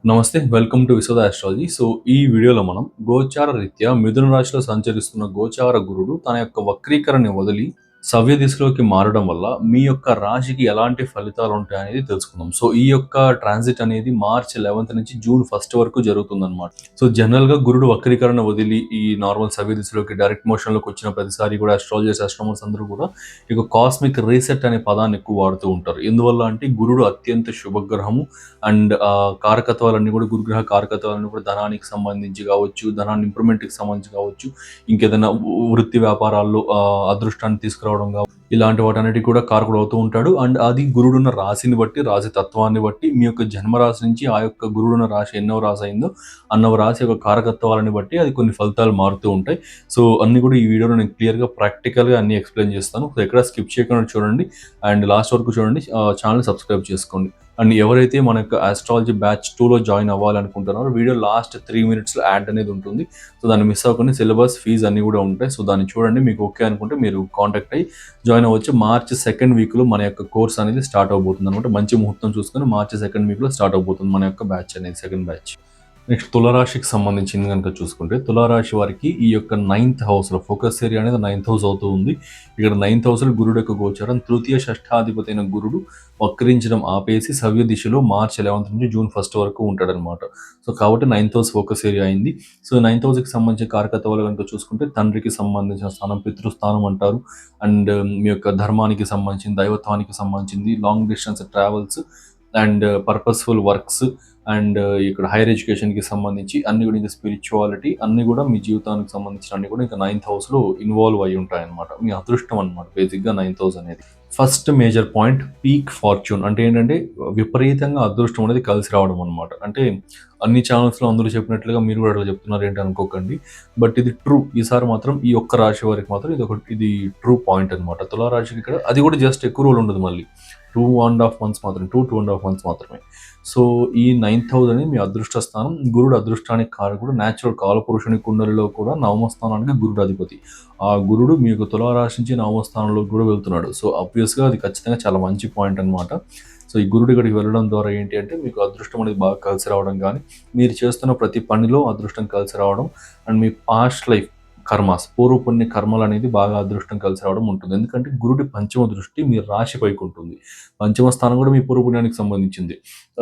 నమస్తే. Welcome to Vishwada astrology. So, ఈ వీడియోలో మనం గోచార రీత్యా మిథున రాశిలో సంచరిస్తున్న గోచార గురుడు తన యొక్క వక్రీకరణని వదిలి సవ్య దిశలోకి మారడం వల్ల మీ యొక్క రాశికి ఎలాంటి ఫలితాలుంటాయనేది తెలుసుకుందాం. సో, ఈ యొక్క ట్రాన్సిట్ అనేది మార్చ్ 11 నుంచి జూన్ 1 వరకు జరుగుతుందనమాట. సో, జనరల్‌గా గురుడు వక్రీకరణ వదిలి ఈ నార్మల్ సవ్య దిశలోకి డైరెక్ట్ మోషన్‌లోకి వచ్చిన ప్రతిసారి కూడా అస్ట్రాలజర్స్, ఆస్ట్రోనమర్స్ అందరూ కూడా ఇక కాస్మిక్ రీసెట్ అనే పదాన్ని ఎక్కువ వాడుతూ ఉంటారు. ఎందువల్ల అంటే గురుడు అత్యంత శుభగ్రహము. అండ్ కారకత్వాలన్నీ కూడా గురుగ్రహ కారకత్వాలన్నీ కూడా ధనానికి సంబంధించి కావచ్చు, ధనాన్ని ఇంప్రూవ్‌మెంట్‌కి సంబంధించి కావచ్చు, ఇంకేదైనా వృత్తి వ్యాపారాల్లో అదృష్టాన్ని తీసుకురావడం ఇలాంటి వాటన్నిటికి కూడా కారకుడు అవుతూ ఉంటాడు. అండ్ అది గురుడున్న రాశిని బట్టి, రాశి తత్వాన్ని బట్టి మీ యొక్క జన్మరాశి నుంచి ఆ యొక్క గురుడున్న రాశి ఎన్నో రాశి అయిందో, అన్నవ రాశి యొక్క కారకత్వాలని బట్టి అది కొన్ని ఫలితాలు మారుతూ ఉంటాయి. సో, అన్నీ కూడా ఈ వీడియోలో నేను క్లియర్‌గా, ప్రాక్టికల్‌గా అన్నీ ఎక్స్‌ప్లెయిన్ చేస్తాను. సో, ఎక్కడ స్కిప్ చేయకుండా చూడండి అండ్ లాస్ట్ వరకు చూడండి. ఛానెల్‌ని సబ్స్క్రైబ్ చేసుకోండి. అండ్ ఎవరైతే మన యొక్క ఆస్ట్రాలజీ బ్యాచ్ 2లో జాయిన్ అవ్వాలనుకుంటున్నారో వీడియో లాస్ట్ 3 మినిట్స్‌లో యాడ్ అనేది ఉంటుంది. సో, దాన్ని మిస్ అవ్వకుండా సిలబస్, ఫీజ్ అన్నీ కూడా ఉంటాయి. సో, దాన్ని చూడండి. మీకు ఓకే అనుకుంటే మీరు కాంటాక్ట్ అయ్యి జాయిన్ అవ్వచ్చు. మార్చ్ 2nd వీక్‌లో మన యొక్క కోర్స్ అనేది స్టార్ట్ అవబోతుందనమాట. మంచి ముహూర్తం చూసుకొని మార్చ్ 2nd వీక్‌లో స్టార్ట్ అవబోతుంది మన యొక్క బ్యాచ్ అనేది, సెకండ్ బ్యాచ్. నెక్స్ట్ తులారాశికి సంబంధించింది గనుక చూసుకుంటే, తులారాశి వారికి ఈ యొక్క 9th హౌస్‌లో ఫోకస్ ఏరియా అనేది 9th హౌస్ అవుతూ ఉంది. ఇక్కడ 9th హౌస్‌లో గురుడు యొక్క గోచారం, తృతీయ షష్ఠాధిపతి అయిన గురుడు వక్రించడం ఆపేసి సవ్య దిశలో మార్చ్ 11 నుంచి జూన్ 1 వరకు ఉంటాడనమాట. సో, కాబట్టి 9th హౌస్ ఫోకస్ ఏరియా అయింది. సో, 9th హౌస్‌కి సంబంధించిన కారకత్వాలు గనుక చూసుకుంటే, తండ్రికి సంబంధించిన స్థానం పితృస్థానం అంటారు. అండ్ మీ యొక్క ధర్మానికి సంబంధించింది, దైవత్వానికి సంబంధించింది, long distance travels and purposeful works and ఇక్కడ హైయర్ ఎడ్యుకేషన్‌కి సంబంధించి అన్నీ కూడా, ఇంకా స్పిరిచువాలిటీ అన్నీ కూడా మీ జీవితానికి సంబంధించిన అన్నీ కూడా ఇంకా 9th హౌస్‌లో ఇన్వాల్వ్ అయ్యి ఉంటాయన్నమాట. మీ అదృష్టం అనమాట బేసిక్‌గా 9th హౌస్ అనేది. First major point peak fortune అంటే ఏంటంటే విపరీతంగా అదృష్టం అనేది కలిసి రావడం అనమాట. అంటే అన్ని ఛానల్స్‌లో అందరూ చెప్పినట్లుగా మీరు కూడా అట్లా చెప్తున్నారు ఏంటి అనుకోకండి. బట్ ఇది ట్రూ. ఈసారి మాత్రం ఈ ఒక్క రాశి వారికి మాత్రం ఇది ట్రూ పాయింట్ అనమాట. తులా రాశికి ఇక్కడ అది కూడా జస్ట్ ఎక్కువ రోజులు ఉండదు మళ్ళీ. 2 ½ మంత్స్ మాత్రమే. 2 ½ మంత్స్ మాత్రమే. సో, ఈ 9th హౌస్ అనేది మీ అదృష్ట స్థానం. గురుడు అదృష్టానికి కారకుడు. న్యాచురల్ కాలపురుషుని కుండలిలో కూడా నవమ స్థానానికి గురుడు అధిపతి. ఆ గురుడు మీకు తులారాశి నుంచి నవమ స్థానంలోకి కూడా వెళ్తున్నాడు. సో, ఆబ్వియస్‌గా అది ఖచ్చితంగా చాలా మంచి పాయింట్ అనమాట. సో, ఈ గురుడు ఇక్కడికి వెళ్ళడం ద్వారా ఏంటి అంటే మీకు అదృష్టం అనేది బాగా కలిసి రావడం గానీ, మీరు చేస్తున్న ప్రతి పనిలో అదృష్టం కలిసి రావడం అండ్ మీ పాస్ట్ లైఫ్ కర్మాస్, పూర్వపుణ్య కర్మలనేది బాగా అదృష్టం కలిసి రావడం ఉంటుంది. ఎందుకంటే గురుడి పంచమ దృష్టి మీ రాశిపైకి ఉంటుంది. పంచమ స్థానం కూడా మీ పూర్వపుణ్యానికి సంబంధించింది.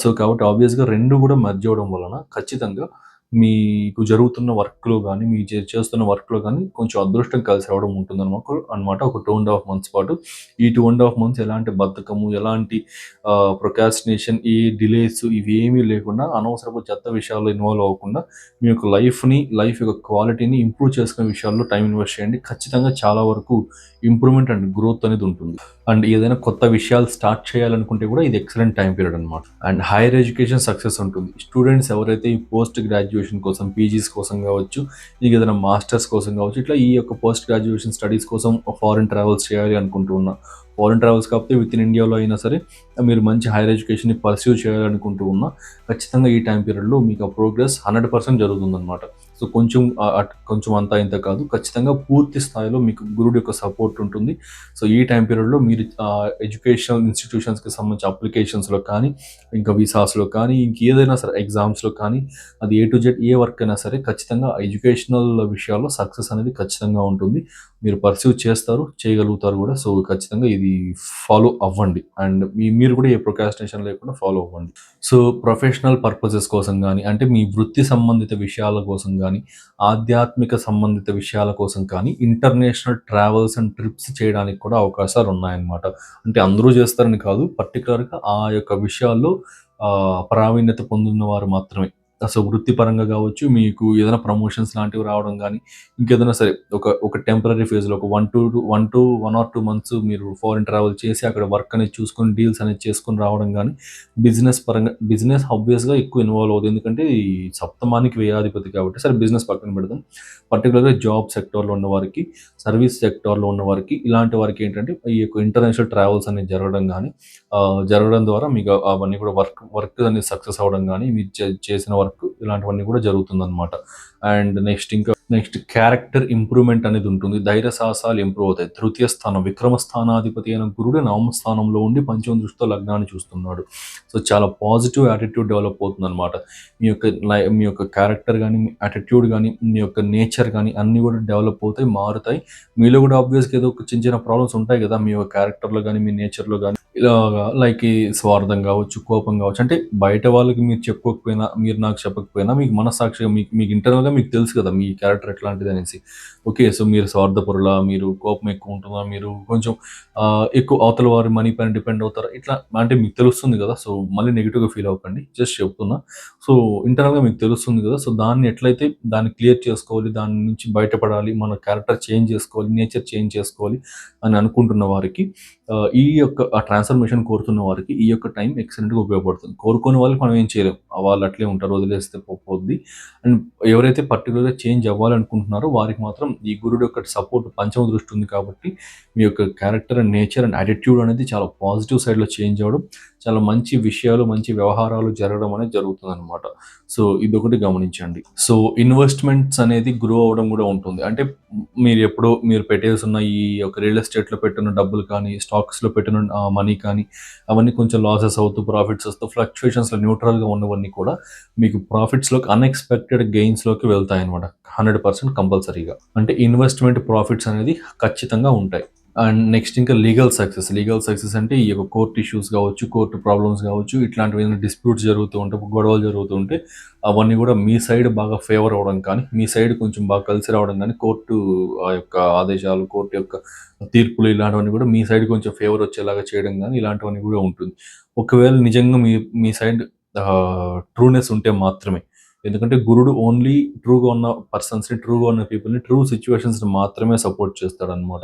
సో, కాబట్టి ఆబ్వియస్‌గా 2 కూడా మెర్జ్ అవ్వడం వలన ఖచ్చితంగా మీకు జరుగుతున్న వర్క్‌లో గానీ, మీరు చేస్తున్న వర్క్‌లో గానీ కొంచెం అదృష్టం కలిసి రావడం ఉంటుందనమాట. ఒక 2 ½ మంత్స్ పాటు. ఈ 2 ½ మంత్స్ ఎలాంటి బద్ధకము, ఎలాంటి ప్రొకాస్టినేషన్, ఈ డిలేస్ ఇవేమీ లేకుండా అనవసరపు చెత్త విషయాల్లో ఇన్వాల్వ్ అవ్వకుండా మీ యొక్క లైఫ్ యొక్క క్వాలిటీని ఇంప్రూవ్ చేసుకునే విషయాల్లో టైం ఇన్వెస్ట్ చేయండి. ఖచ్చితంగా చాలా వరకు ఇంప్రూవ్‌మెంట్ అండ్ గ్రోత్ అనేది ఉంటుంది. అండ్ ఏదైనా కొత్త విషయాలు స్టార్ట్ చేయాలనుకుంటే కూడా ఇది ఎక్సలెంట్ టైం పీరియడ్ అనమాట. అండ్ హైయర్ ఎడ్యుకేషన్ సక్సెస్ ఉంటుంది. స్టూడెంట్స్ ఎవరైతే ఈ పోస్ట్ గ్రాడ్యుయేషన్ కోసం, పీజీస్ కోసం కావచ్చు, ఇంక ఏదైనా మాస్టర్స్ కోసం కావచ్చు, ఇట్లా ఈ యొక్క పోస్ట్ గ్రాడ్యుయేషన్ స్టడీస్ కోసం ఫారిన్ ట్రావెల్స్ చేయాలి అనుకుంటూ ఉన్నా, ఫారిన్ ట్రావెల్స్ కాకపోతే విత్ ఇన్ ఇండియాలో అయినా సరే మీరు మంచి హైయర్ ఎడ్యుకేషన్‌ని పర్స్యూ చేయాలనుకుంటూ ఉన్నా, ఖచ్చితంగా ఈ టైం పీరియడ్‌లో మీకు ఆ ప్రోగ్రెస్ 100% జరుగుతుందనమాట. సో, కొంచెం అంతా ఇంత కాదు. ఖచ్చితంగా పూర్తి స్థాయిలో మీకు గురుడు యొక్క సపోర్ట్ ఉంటుంది. సో, ఈ టైం పీరియడ్‌లో మీరు ఎడ్యుకేషనల్ ఇన్‌స్టిట్యూషన్స్‌కి సంబంధించి అప్లికేషన్స్‌లో కానీ, ఇంకా వీసాస్‌లో కానీ, ఇంకేదైనా సరే ఎగ్జామ్స్‌లో కానీ, అది A to Z A work అయినా సరే ఖచ్చితంగా ఎడ్యుకేషనల్ విషయాల్లో సక్సెస్ అనేది ఖచ్చితంగా ఉంటుంది. మీరు పర్స్యూ చేస్తారు, చేయగలుగుతారు కూడా. సో, ఖచ్చితంగా ఇది ఫాలో అవ్వండి. అండ్ మీరు కూడా ఏ ప్రొకాస్టినేషన్ లేకుండా ఫాలో అవ్వండి. సో, ప్రొఫెషనల్ పర్పసెస్ కోసం గానీ, అంటే మీ వృత్తి సంబంధిత విషయాల కోసం గానీ, ఆధ్యాత్మిక సంబంధిత విషయాల కోసం కానీ, ఇంటర్నేషనల్ ట్రావెల్స్ అండ్ ట్రిప్స్ చేయడానికి కూడా అవకాశాలున్నాయన్నమాట. అంటే అందరూ చేస్తారని కాదు. పర్టిక్యులర్‌గా ఆ యొక్క విషయాల్లో ప్రావీణ్యత పొందిన వారు మాత్రమే. అసలు వృత్తిపరంగా గావచ్చు, మీకు ఏదైనా ప్రమోషన్స్ లాంటివి రావడం గానీ, ఇంకేదైనా సరే ఒక టెంపరరీ ఫేజ్‌లో ఒక 1 ఆర్ 2 మంత్స్ మీరు ఫారిన్ ట్రావెల్ చేసి అక్కడ వర్క్ అనేది చూసుకొని, డీల్స్ అనేది చేసుకొని రావడం గానీ, బిజినెస్ ఆబ్వియస్‌గా ఎక్కువ ఇన్వాల్వ్ అవుద్ది. ఎందుకంటే ఈ సప్తమానికి వ్యయాధిపతి కాబట్టి. సరే, బిజినెస్ పక్కన పెడదాం. పర్టిక్యులర్‌గా జాబ్ సెక్టార్‌లో ఉన్నవారికి, సర్వీస్ సెక్టార్‌లో ఉన్నవారికి, ఇలాంటి వారికి ఏంటంటే ఈ యొక్క ఇంటర్నేషనల్ ట్రావెల్స్ అనేది జరగడం ద్వారా మీకు అవన్నీ కూడా వర్క్ అనేది సక్సెస్ అవ్వడం గానీ, మీరు చేసిన వర్క్ ఇలాంటివన్నీ కూడా జరుగుతుందనమాట. అండ్ నెక్స్ట్ క్యారెక్టర్ ఇంప్రూవ్మెంట్ అనేది ఉంటుంది. ధైర్య సాహసాలు ఇంప్రూవ్ అవుతాయి. తృతీయ స్థానం విక్రమ స్థానాధిపతి అయిన గురుడు నవమ స్థానంలో ఉండి పంచమ దృష్టితో లగ్నాన్ని చూస్తున్నాడు. సో చాలా పాజిటివ్ యాటిట్యూడ్ డెవలప్ అవుతుంది అనమాట. మీ యొక్క క్యారెక్టర్ కానీ, మీ యాటిట్యూడ్ కానీ, మీ యొక్క నేచర్ కానీ అన్నీ కూడా డెవలప్ అవుతాయి, మారుతాయి. మీలో కూడా ఆబ్వియస్గా ఏదో ఒక చిన్న చిన్న ప్రాబ్లమ్స్ ఉంటాయి కదా, మీ యొక్క క్యారెక్టర్లో కానీ, మీ నేచర్లో కానీ. ఇలాగా లైక్ ఈ స్వార్థం కావచ్చు, కోపం కావచ్చు, అంటే బయట వాళ్ళకి మీరు చెప్పుకోకపోయినా, మీరు నాకు చెప్పకపోయినా మీకు మనస్సాక్షిగా మీకు ఇంటర్నల్గా మీకు తెలుసు కదా మీ క్యారెక్టర్ ఎట్లాంటిది అనేసి. ఓకే, సో మీరు స్వార్థపరులా, మీరు కోపం ఎక్కువ ఉంటుందా, మీరు కొంచెం ఎక్కువ అవతల వారి మనీ పైన డిపెండ్ అవుతారా, ఇట్లా అంటే మీకు తెలుస్తుంది కదా. సో మళ్ళీ నెగిటివ్గా ఫీల్ అవ్వకండి, జస్ట్ చెప్తున్నా. సో ఇంటర్నల్గా మీకు తెలుస్తుంది కదా. సో దాన్ని ఎట్లయితే దాన్ని క్లియర్ చేసుకోవాలి, దాని నుంచి బయటపడాలి, మన క్యారెక్టర్ చేంజ్ చేసుకోవాలి, నేచర్ చేంజ్ చేసుకోవాలి అని అనుకుంటున్న వారికి ఈ యొక్క ట్రాన్స్ఫర్మేషన్ కోరుతున్న వారికి ఈ యొక్క టైం ఎక్సలెంట్గా ఉపయోగపడుతుంది. కోరుకునే వాళ్ళకి మనం ఏం చేయలేం, వాళ్ళు అట్లే ఉంటారు, వదిలేస్తే పోద్ది. అండ్ ఎవరైతే పర్టికులర్గా చేంజ్ అవ్వాలనుకుంటున్నారో వారికి మాత్రం ఈ గురుడు యొక్క సపోర్ట్ పంచమ దృష్టి ఉంది కాబట్టి మీ యొక్క character and nature and attitude అనేది చాలా పాజిటివ్ సైడ్లో చేంజ్ అవ్వడం, చాలా మంచి విషయాలు, మంచి వ్యవహారాలు జరగడం అనేది జరుగుతుంది అనమాట. సో ఇదొకటి గమనించండి. సో ఇన్వెస్ట్మెంట్స్ అనేది గ్రో అవ్వడం కూడా ఉంటుంది. అంటే మీరు పెట్టేస్తున్న ఈ యొక్క రియల్ ఎస్టేట్లో పెట్టిన డబ్బులు కానీ, స్టాక్స్లో పెట్టిన మనీ కానీ, అవన్నీ కొంచెం లాసెస్ అవుతూ ప్రాఫిట్స్ వస్తూ ఫ్లక్చుయేషన్స్లో న్యూట్రల్గా ఉన్నవన్నీ కూడా మీకు ప్రాఫిట్స్లోకి అన్ఎక్స్పెక్టెడ్ గెయిన్స్లోకి వెళ్తాయి అనమాట. 100% కంపల్సరీగా. అంటే ఇన్వెస్ట్మెంట్ ప్రాఫిట్స్ అనేది ఖచ్చితంగా ఉంటాయి. అండ్ నెక్స్ట్ ఇంకా లీగల్ సక్సెస్ అంటే ఈ యొక్క కోర్ట్ ఇష్యూస్ కావచ్చు, కోర్టు ప్రాబ్లమ్స్ కావచ్చు, ఇట్లాంటివి ఏదైనా డిస్ప్యూట్స్ జరుగుతూ ఉంటే, గొడవలు జరుగుతూ ఉంటే అవన్నీ కూడా మీ సైడ్ బాగా ఫేవర్ అవ్వడం కానీ, మీ సైడ్ కొంచెం బాగా కలిసి రావడం కానీ, కోర్టు ఆ యొక్క ఆదేశాలు, కోర్టు యొక్క తీర్పులు ఇలాంటివన్నీ కూడా మీ సైడ్ కొంచెం ఫేవర్ వచ్చేలాగా చేయడం కానీ ఇలాంటివన్నీ కూడా ఉంటుంది. ఒకవేళ నిజంగా మీ సైడ్ ట్రూనెస్ ఉంటే మాత్రమే. ఎందుకంటే గురుడు ఓన్లీ ట్రూగా ఉన్న పర్సన్స్ని, ట్రూగా ఉన్న పీపుల్ని, ట్రూ సిచ్యువేషన్స్ని మాత్రమే సపోర్ట్ చేస్తాడనమాట.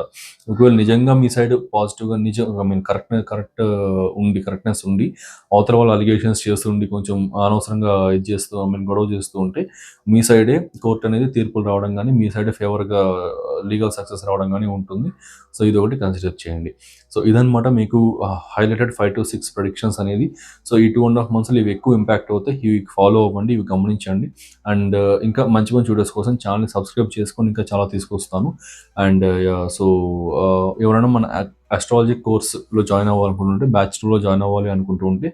ఒకవేళ నిజంగా మీ సైడ్ పాజిటివ్గా కరెక్ట్నెస్ ఉండి అవతల వాళ్ళు అలిగేషన్స్ చేస్తుండి కొంచెం అనవసరంగా గొడవ చేస్తూ ఉంటే మీ సైడే కోర్ట్ అనేది తీర్పులు రావడం కానీ, మీ సైడే ఫేవర్గా లీగల్ సక్సెస్ రావడం కానీ ఉంటుంది. సో ఇది ఒకటి కన్సిడర్ చేయండి. సో ఇదనమాట మీకు హైలైటెడ్ 5 to 6 ప్రెడిక్షన్స్ అనేది. సో ఈ 2.5 monthsలో ఇవి ఎక్కువ ఇంపాక్ట్ అవుతాయి. ఇవి ఫాలో అవ్వండి, ఇవి గమనించండి. అండ్ ఇంకా మంచి మంచి వీడియోస్ కోసం ఛానల్ని సబ్స్క్రైబ్ చేసుకొని ఇంకా చాలా తీసుకొస్తాను. అండ్ సో ఎవరైనా మన అస్ట్రాలజీ కోర్స్లో జాయిన్ అవ్వాలనుకుంటుంటే, బ్యాచ్ 2లో జాయిన్ అవ్వాలి అనుకుంటూ ఉంటే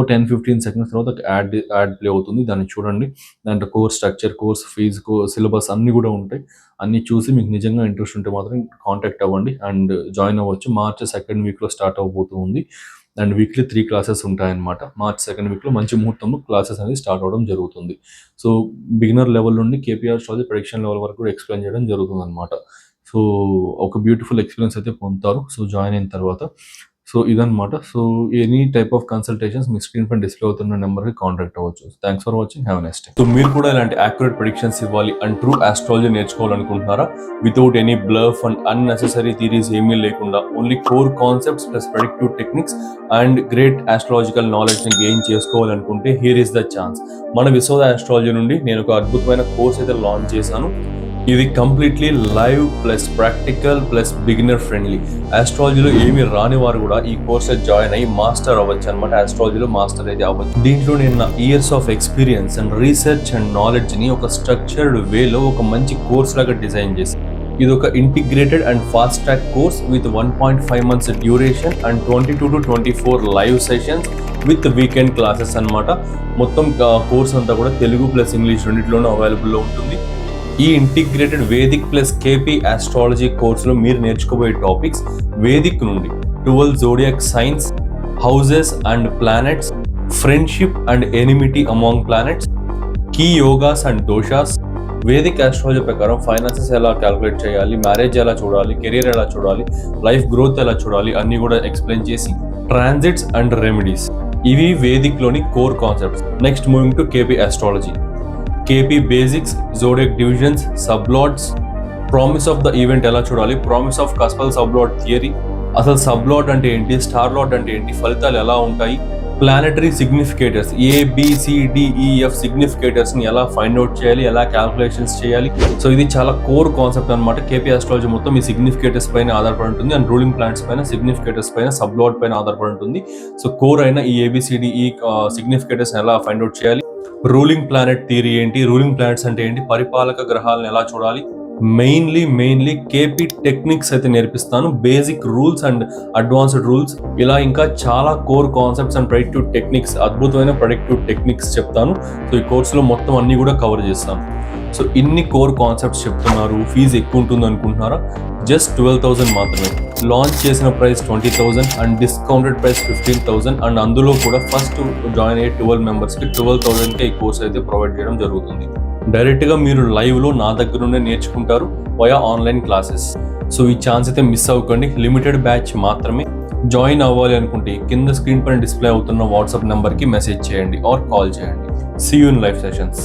10-15 seconds తర్వాత యాడ్ ప్లే అవుతుంది, దాన్ని చూడండి. దాంట్లో course structure, course fee, syllabus అన్నీ కూడా ఉంటాయి. అన్నీ చూసి మీకు నిజంగా ఇంట్రెస్ట్ ఉంటే మాత్రం కాంటాక్ట్ అవ్వండి అండ్ జాయిన్ అవ్వచ్చు. మార్చ్ 2nd weekలో స్టార్ట్ అవబోతుంది. అండ్ వీక్లీ 3 classes ఉంటాయన్నమాట. మార్చ్ 2nd weekలో మంచి ముహూర్తంలో క్లాసెస్ అనేది స్టార్ట్ అవ్వడం జరుగుతుంది. సో బిగినర్ లెవెల్ నుండి కేపీఆర్ అస్ట్రాలజీ ప్రెడిక్షన్ లెవెల్ వరకు కూడా ఎక్స్ప్లెయిన్ చేయడం జరుగుతుంది అనమాట. సో ఒక బ్యూటిఫుల్ ఎక్స్పీరియన్స్ అయితే పొందుతారు సో జాయిన్ అయిన తర్వాత. సో ఇదనమాట. So any type of consultations మీ స్క్రీన్ పైన డిస్ప్లే అవుతున్న నెంబర్కి కాంటాక్ట్ అవ్వచ్చు. Thanks for watching, have a nice day. So మీరు కూడా ఇలాంటి యాక్యురేట్ ప్రెడిక్షన్స్ ఇవ్వాలి అండ్ ట్రూ ఆస్ట్రాలజీ నేర్చుకోవాలనుకుంటున్నారా? Without any bluff and unnecessary theories ఏమీ లేకుండా only core concepts plus predictive techniques and great astrological నాలెడ్జ్ని గెయిన్ చేసుకోవాలనుకుంటే హియర్ ఇస్ ద ఛాన్స్. మన విశ్వద ఆస్ట్రాలజీ నుండి నేను ఒక అద్భుతమైన కోర్స్ అయితే లాంచ్ చేశాను. ఇది completely live plus practical plus beginner friendly. ఆస్ట్రాలజీలో ఏమి రాని వారు కూడా ఈ కోర్స్ జాయిన్ అయ్యి మాస్టర్ అవ్వచ్చు అనమాట. ఆస్ట్రాలజీలో మాస్టర్ అయితే అవ్వచ్చు. దీంట్లో నేను నా years of experience and research and నాలెడ్జ్ని ఒక స్ట్రక్చర్డ్ వేలో ఒక మంచి కోర్స్ లాగా డిజైన్ చేశాను. ఇది ఒక integrated and fast track course with 1.5 months duration and 22 to 24 live sessions with weekend classes అనమాట. మొత్తం కోర్స్ అంతా కూడా తెలుగు ప్లస్ ఇంగ్లీష్ రెండింటిలోనూ అవైలబుల్లో ఉంటుంది. ఈ integrated Vedic plus KP astrology కోర్సులో మీరు నేర్చుకోబోయే టాపిక్స్ వేదిక్ నుండి 12 zodiac signs, houses and planets, friendship and enmity among planets, key yogas and doshas, Vedic astrology ప్రకారం ఫైనాన్సెస్ ఎలా క్యాలిక్యులేట్ చేయాలి, మ్యారేజ్ ఎలా చూడాలి, కెరీర్ ఎలా చూడాలి, లైఫ్ గ్రోత్ ఎలా చూడాలి అన్నీ కూడా ఎక్స్ప్లెయిన్ చేసి, ట్రాన్సిట్స్ అండ్ రెమెడీస్, ఇవి వేదిక్లోని core concepts. Next moving to KP astrology. KP basics, zodiac divisions, sublords, promise of the event ఎలా చూడాలి, promise of cuspal sublord theory, అసలు సబ్లాట్ అంటే ఏంటి, స్టార్ లాట్ అంటే ఏంటి, ఫలితాలు ఎలా ఉంటాయి, ప్లానెటరీ సిగ్నిఫికేటర్స్ ABCDEF సిగ్నిఫికేటర్స్ని ఎలా ఫైండ్ అవుట్ చేయాలి, ఎలా క్యాల్కులేషన్స్ చేయాలి. సో ఇది చాలా కోర్ కాన్సెప్ట్ అనమాట. కేపీ ఆస్ట్రాలజీ మొత్తం ఈ సిగ్నిఫికేటర్స్ పైన ఆధారపడి ఉంటుంది అండ్ రూలింగ్ ప్లానెట్స్ పైన, సిగ్నిఫికేటర్స్ పైన, సబ్లాట్ పైన ఆధారపడి ఉంటుంది. సో కోర్ అయిన ఈ ABCDE సిగ్నిఫికేటర్స్ ఎలా ఫైండ్ అవుట్ చేయాలి, రూలింగ్ ప్లానెట్ థియరీ ఏంటి, రూలింగ్ ప్లానెట్స్ అంటే ఏంటి, పరిపాలక గ్రహాలను ఎలా చూడాలి, మెయిన్లీ కేపీ టెక్నిక్స్ అయితే నేర్పిస్తాను. Basic rules and advanced rules, ఇలా ఇంకా చాలా core concepts and predictive techniques, అద్భుతమైన ప్రెడిక్టివ్ టెక్నిక్స్ చెప్తాను. సో ఈ కోర్సులో మొత్తం అన్ని కూడా కవర్ చేస్తాను. సో ఇన్ని కోర్ కాన్సెప్ట్స్ చెప్తున్నారు, ఫీజు ఎక్కువ ఉంటుంది అనుకుంటున్నారా? జస్ట్ 12,000 మాత్రమే. లాంచ్ చేసిన price 20,000 and discounted price 15,000 and అందులో కూడా ఫస్ట్ జాయిన్ అయ్యే 12 మెంబర్స్కి 12,000కే ఈ కోర్స్ అయితే ప్రొవైడ్ చేయడం జరుగుతుంది. డైరెక్ట్గా మీరు లైవ్లో నా దగ్గర నుండే నేర్చుకుంటారు వయా ఆన్లైన్ క్లాసెస్. సో ఈ ఛాన్స్ అయితే మిస్ అవ్వకండి. లిమిటెడ్ బ్యాచ్ మాత్రమే. జాయిన్ అవ్వాలి అనుకుంటే కింద స్క్రీన్ పైన డిస్ప్లే అవుతున్న వాట్సాప్ నెంబర్కి మెసేజ్ చేయండి ఆర్ కాల్ చేయండి. See you in live sessions.